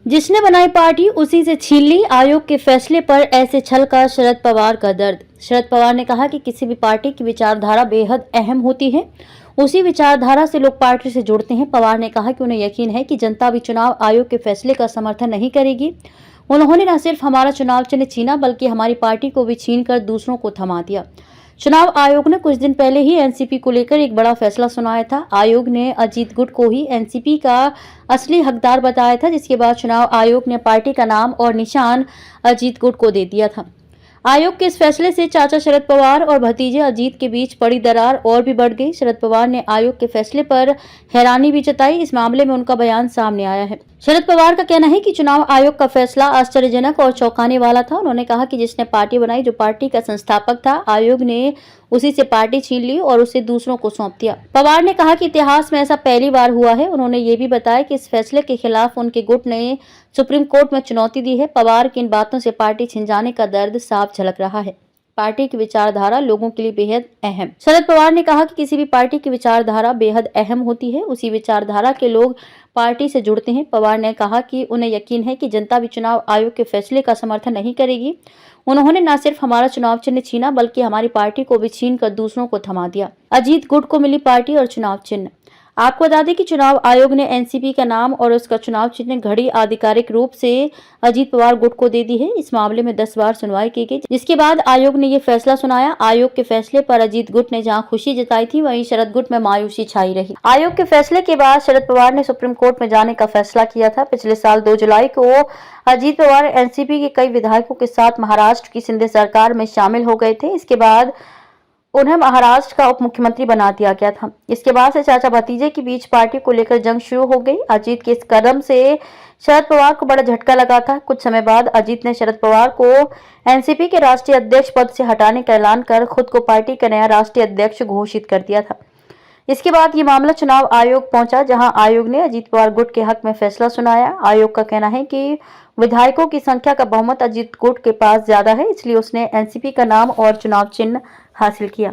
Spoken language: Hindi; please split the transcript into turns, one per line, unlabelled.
जिसने बनाई पार्टी उसी से छीन ली, आयोग के फैसले पर ऐसे छल का शरद पवार का दर्द। शरद पवार ने कहा कि किसी भी पार्टी की विचारधारा बेहद अहम होती है, उसी विचारधारा से लोग पार्टी से जुड़ते हैं। पवार ने कहा कि उन्हें यकीन है कि जनता भी चुनाव आयोग के फैसले का समर्थन नहीं करेगी। उन्होंने न सिर्फ हमारा चुनाव चिन्ह छीना बल्कि हमारी पार्टी को भी छीनकर दूसरों को थमा दिया। चुनाव आयोग ने कुछ दिन पहले ही एनसीपी को लेकर एक बड़ा फैसला सुनाया था। आयोग ने अजीत गुट को ही एनसीपी का असली हकदार बताया था, जिसके बाद चुनाव आयोग ने पार्टी का नाम और निशान अजीत गुट को दे दिया था। आयोग के इस फैसले से चाचा शरद पवार और भतीजे अजीत के बीच पड़ी दरार और भी बढ़ गई। शरद पवार ने आयोग के फैसले पर हैरानी भी जताई। इस मामले में उनका बयान सामने आया है। शरद पवार का कहना है कि चुनाव आयोग का फैसला आश्चर्यजनक और चौंकाने वाला था। उन्होंने कहा कि जिसने पार्टी बनाई, जो पार्टी का संस्थापक था, आयोग ने उसी से पार्टी छीन ली और उसे दूसरों को सौंप दिया। पवार ने कहा कि इतिहास में ऐसा पहली बार हुआ है। उन्होंने ये भी बताया कि इस फैसले के खिलाफ उनके गुट ने सुप्रीम कोर्ट में चुनौती दी है। पवार की इन बातों से पार्टी छिन जाने का दर्द साफ झलक रहा है। पार्टी की विचारधारा लोगों के लिए बेहद अहम। शरद पवार ने कहा कि किसी भी पार्टी की विचारधारा बेहद अहम होती है, उसी विचारधारा के लोग पार्टी से जुड़ते हैं। पवार ने कहा कि उन्हें यकीन है कि जनता भी चुनाव आयोग के फैसले का समर्थन नहीं करेगी। उन्होंने न सिर्फ हमारा चुनाव चिन्ह छीना बल्कि हमारी पार्टी को भी छीन कर दूसरों को थमा दिया। अजीत गुट को मिली पार्टी और चुनाव चिन्ह। आपको बता दें कि चुनाव आयोग ने एनसीपी का नाम और उसका चुनाव चिन्ह घड़ी आधिकारिक रूप से अजीत पवार गुट को दे दी है। इस मामले में 10 बार सुनवाई की गई, जिसके बाद आयोग ने ये फैसला सुनाया। आयोग के फैसले पर अजीत गुट ने जहां खुशी जताई थी, वहीं शरद गुट में मायूसी छाई रही। आयोग के फैसले के बाद शरद पवार ने सुप्रीम कोर्ट में जाने का फैसला किया था। पिछले साल 2 जुलाई को अजीत पवार एनसीपी के कई विधायकों के साथ महाराष्ट्र की शिंदे सरकार में शामिल हो गए थे। इसके बाद उन्हें महाराष्ट्र का उप मुख्यमंत्री बना दिया गया था। इसके बाद से चाचा भतीजे के बीच पार्टी को लेकर जंग शुरू हो गई। अजीत के इस कदम से शरद पवार को बड़ा झटका लगा था। कुछ समय बाद अजीत ने शरद पवार को एनसीपी के राष्ट्रीय अध्यक्ष पद से हटाने का ऐलान कर खुद को पार्टी का नया राष्ट्रीय अध्यक्ष घोषित कर दिया था। इसके बाद ये मामला चुनाव आयोग पहुंचा, जहां आयोग ने अजीत पवार गुट के हक में फैसला सुनाया। आयोग का कहना है कि विधायकों की संख्या का बहुमत अजीत गुट के पास ज्यादा है, इसलिए उसने एनसीपी का नाम और चुनाव चिन्ह हासिल किया।